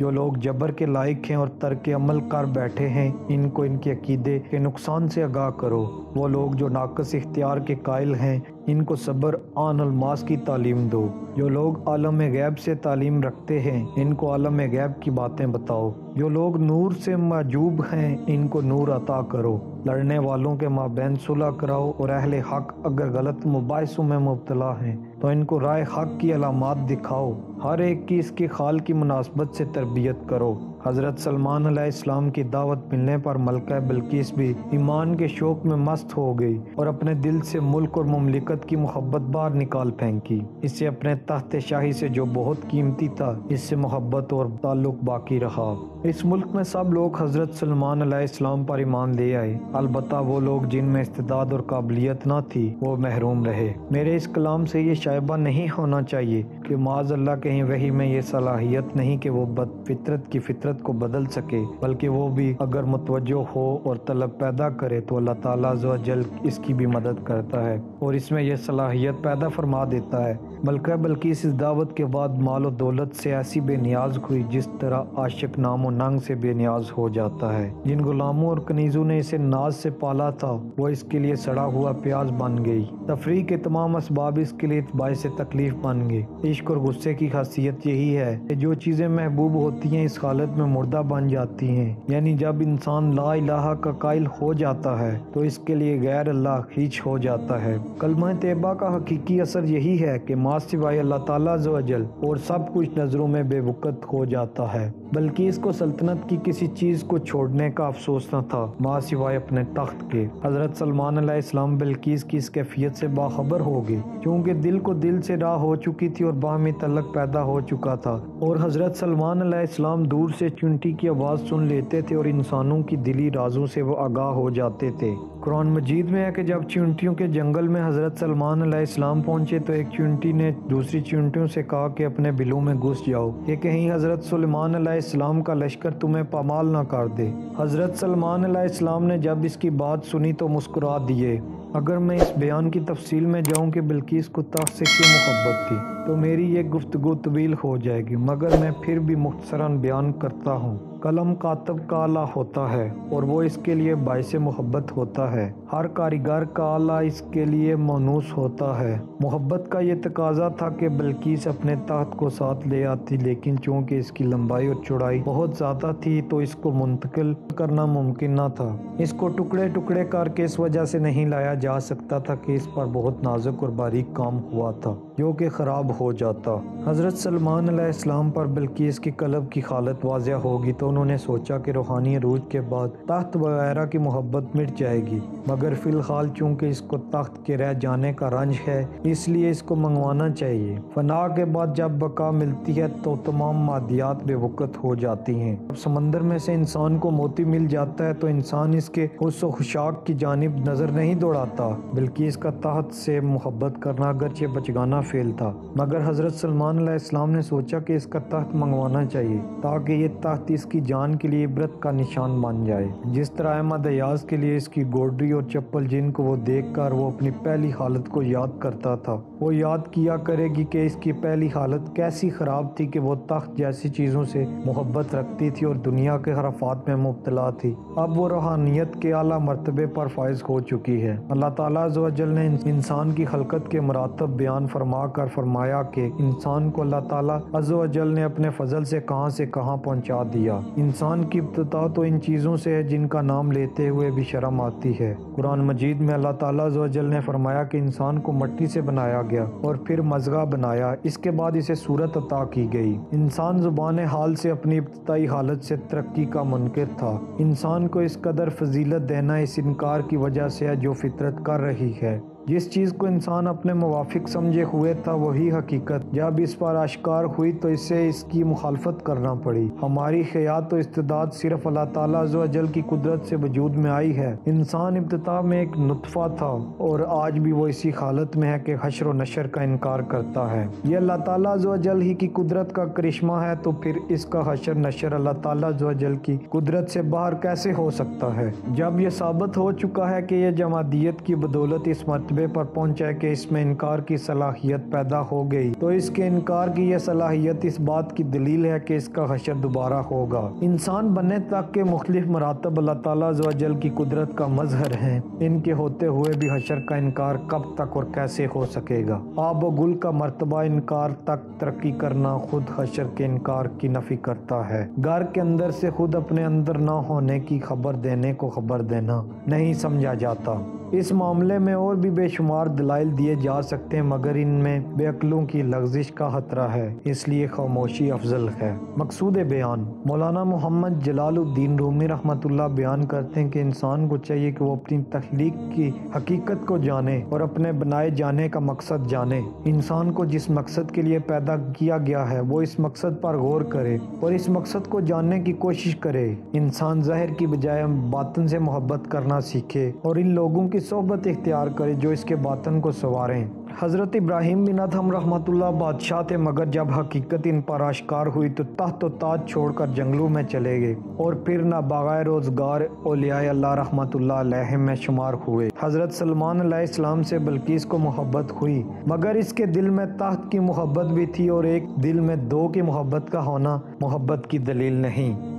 جو لوگ جبر کے لائق ہیں اور ترک عمل کر بیٹھے ہیں، ان کو ان کے عقیدے کے نقصان سے آگاہ کرو۔ وہ لوگ جو ناقص اختیار کے قائل ہیں، ان کو صبر آن الماس کی تعلیم دو۔ جو لوگ عالم غیب سے تعلیم رکھتے ہیں، ان کو عالم غیب کی باتیں بتاؤ۔ جو لوگ نور سے معجوب ہیں، ان کو نور عطا کرو۔ لڑنے والوں کے مابین صلح کراؤ، اور اہل حق اگر غلط مباحثوں میں مبتلا ہیں تو ان کو راہ حق کی علامات دکھاؤ۔ ہر ایک کی اس کی خال کی مناسبت سے تربیت کرو۔ حضرت سلمان علیہ السلام کی دعوت ملنے پر ملکہ بلقیس بھی ایمان کے شوق میں مست ہو گئی اور اپنے دل سے ملک اور مملکت کی محبت باہر نکال پھینکی۔ اس سے اپنے تخت شاہی سے جو بہت قیمتی تھا، اس سے محبت اور تعلق باقی رہا۔ اس ملک میں سب لوگ حضرت سلمان علیہ السلام پر ایمان لے آئے، البتہ وہ لوگ جن میں استعداد اور قابلیت نہ تھی وہ محروم رہے۔ میرے اس کلام سے یہ شائبہ نہیں ہونا چاہیے کہ معاذ اللہ کہیں وحی میں یہ صلاحیت نہیں کہ وہ بد فطرت کی فطرت کو بدل سکے، بلکہ وہ بھی اگر متوجہ ہو اور طلب پیدا کرے تو اللہ تعالیٰ عز و جل اس کی بھی مدد کرتا ہے اور اس میں یہ صلاحیت پیدا فرما دیتا ہے۔ ملکہ بلقیس اس دعوت کے بعد مال و دولت سے ایسی بے نیاز ہوئی جس طرح عاشق نام و ننگ سے بے نیاز ہو جاتا ہے۔ جن غلاموں اور کنیزوں نے اسے ناز سے پالا تھا، وہ اس کے لیے سڑا ہوا پیاز بن گئی۔ تفریح کے تمام اسباب اس کے لیے باعث تکلیف بن گئی۔ عشق اور غصے کی خاصیت یہی ہے کہ جو چیزیں محبوب ہوتی ہیں اس حالت میں مردہ بن جاتی ہیں، یعنی جب انسان لا الہ کا قائل ہو جاتا ہے تو اس کے لیے غیر اللہ ہیچ ہو جاتا ہے۔ کلمہ طیبہ کا حقیقی اثر یہی ہے کہ ماں سوائے اللہ تعالیٰ عز و جل اور سب کچھ نظروں میں بے وقت ہو جاتا ہے۔ بلقیس کو سلطنت کی کسی چیز کو چھوڑنے کا افسوس نہ تھا ماں سوائے اپنے تخت کے۔ حضرت سلمان علیہ السلام بلقیس کی اس کیفیت سے باخبر ہو گئی، چونکہ دل کو دل سے راہ ہو چکی تھی اور باہمی تعلق پیدا ہو چکا تھا، اور حضرت سلمان علیہ السلام دور سے چونٹی کی آواز سن لیتے تھے اور انسانوں کی دلی رازوں سے وہ آگاہ ہو جاتے تھے۔ قرآن مجید میں ہے کہ جب چونٹیوں کے جنگل میں حضرت سلمان علیہ السلام پہنچے تو ایک چونٹی نے دوسری چونٹیوں سے کہا کہ اپنے بلوں میں گھس جاؤ کہ کہیں حضرت سلمان علیہ السلام کا لشکر تمہیں پامال نہ کر دے۔ حضرت سلمان علیہ السلام نے جب اس کی بات سنی تو مسکرا دیے۔ اگر میں اس بیان کی تفصیل میں جاؤں کہ بلقیس کو تخت سے کیوں محبت تھی تو میری یہ گفتگو طویل ہو جائے گی، مگر میں پھر بھی مختصراً بیان کرتا ہوں۔ قلم کاتب کا آلہ ہوتا ہے اور وہ اس کے لیے باعث محبت ہوتا ہے۔ ہر کاریگر کا آلہ اس کے لیے مونوس ہوتا ہے۔ محبت کا یہ تقاضا تھا کہ بلقیس اپنے تخت کو ساتھ لے آتی، لیکن چونکہ اس کی لمبائی اور چوڑائی بہت زیادہ تھی تو اس کو منتقل کرنا ممکن نہ تھا۔ اس کو ٹکڑے ٹکڑے کر کے اس وجہ سے نہیں لایا جا سکتا تھا کہ اس پر بہت نازک اور باریک کام ہوا تھا جو کہ خراب ہو جاتا۔ حضرت سلمان علیہ السلام پر بلقیس کی قلب کی حالت واضح ہوگی تو انہوں نے سوچا کہ روحانی عروج کے بعد تخت وغیرہ کی محبت مٹ جائے گی، مگر فی الحال چونکہ اس کو تخت کے رہ جانے کا رنج ہے اس لیے اس کو منگوانا چاہیے۔ فنا کے بعد جب بقا ملتی ہے تو تمام مادیات بے وقت ہو جاتی ہیں۔ جب سمندر میں سے انسان کو موتی مل جاتا ہے تو انسان اس کے حس و خشاک کی جانب نظر نہیں دوڑاتا۔ بلقیس کا تخت سے محبت کرنا اگرچہ بچگانہ فعل تھا، مگر حضرت سلمان علیہ السلام نے سوچا کہ اس کا تخت منگوانا چاہیے تاکہ یہ تخت اس کی جان کے لیے عبرت کا نشان بن جائے، جس طرح احمد ایاز کے لیے اس کی گوڈری اور چپل جن کو وہ دیکھ کر وہ اپنی پہلی حالت کو یاد کرتا تھا، وہ یاد کیا کرے گی کہ اس کی پہلی حالت کیسی خراب تھی کہ وہ تخت جیسی چیزوں سے محبت رکھتی تھی اور دنیا کے خرافات میں مبتلا تھی۔ اب وہ روحانیت کے اعلیٰ مرتبے پر فائز ہو چکی ہے۔ اللہ تعالیٰ عز و جل نے انسان کی خلقت کے مراتب بیان فرما کر فرمایا کہ انسان کو اللہ تعالیٰ عز و جل نے اپنے فضل سے کہاں پہنچا دیا۔ انسان کی ابتدا تو ان چیزوں سے ہے جن کا نام لیتے ہوئے بھی شرم آتی ہے۔ قرآن مجید میں اللہ تعالیٰ عز و جل نے فرمایا کہ انسان کو مٹی سے بنایا گیا اور پھر مضغہ بنایا، اس کے بعد اسے صورت عطا کی گئی۔ انسان زبان حال سے اپنی ابتدائی حالت سے ترقی کا منکر تھا۔ انسان کو اس قدر فضیلت دینا اس انکار کی وجہ سے ہے جو فطرت کر رہی ہے۔ جس چیز کو انسان اپنے موافق سمجھے ہوئے تھا وہی حقیقت جب اس پر آشکار ہوئی تو اسے اس کی مخالفت کرنا پڑی۔ ہماری حیات و استعداد صرف اللہ تعالیٰ عز و جل کی قدرت سے وجود میں آئی ہے۔ انسان ابتدا میں ایک نطفہ تھا اور آج بھی وہ اسی حالت میں ہے کہ حشر و نشر کا انکار کرتا ہے۔ یہ اللہ تعالیٰ عز و جل ہی کی قدرت کا کرشمہ ہے تو پھر اس کا حشر نشر اللہ تعالیٰ عز و جل کی قدرت سے باہر کیسے ہو سکتا ہے؟ جب یہ ثابت ہو چکا ہے کہ یہ جمادیت کی بدولت اس مرتبے مرتبے پر پہنچا کہ اس میں انکار کی صلاحیت پیدا ہو گئی تو اس کے انکار کی یہ صلاحیت اس بات کی دلیل ہے کہ اس کا حشر دوبارہ ہوگا۔ انسان بننے تک کے مختلف مراتب اللہ تعالیٰ عز و جل کی قدرت کا مظہر ہیں، ان کے ہوتے ہوئے بھی حشر کا انکار کب تک اور کیسے ہو سکے گا؟ آب و گل کا مرتبہ انکار تک ترقی کرنا خود حشر کے انکار کی نفی کرتا ہے۔ گھر کے اندر سے خود اپنے اندر نہ ہونے کی خبر دینے کو خبر دینا نہیں سمجھا جاتا۔ اس معاملے میں اور بھی بے شمار دلائل دیے جا سکتے ہیں مگر ان میں بے عقلوں کی لغزش کا خطرہ ہے، اس لیے خاموشی افضل ہے۔ مقصود بیان: مولانا محمد جلال الدین رومی رحمۃ اللہ بیان کرتے ہیں کہ انسان کو چاہیے کہ وہ اپنی تخلیق کی حقیقت کو جانے اور اپنے بنائے جانے کا مقصد جانے۔ انسان کو جس مقصد کے لیے پیدا کیا گیا ہے وہ اس مقصد پر غور کرے اور اس مقصد کو جاننے کی کوشش کرے۔ انسان ظاہر کی بجائے باطن سے محبت کرنا سیکھے اور ان لوگوں کی صحبت اختیار کرے جو اس کے باطن کو سنواریں۔ حضرت ابراہیم بن ادہم رحمۃ اللہ بادشاہ تھے مگر جب حقیقت ان پر آشکار ہوئی تو تخت و تاج چھوڑ کر جنگلوں میں چلے گئے اور پھر نہ بغیر روزگار اولیاء اللہ رحمۃ اللہ علیہ میں شمار ہوئے۔ حضرت سلمان علیہ السلام سے بلقیس کو محبت ہوئی مگر اس کے دل میں تخت کی محبت بھی تھی اور ایک دل میں دو کی محبت کا ہونا محبت کی دلیل نہیں۔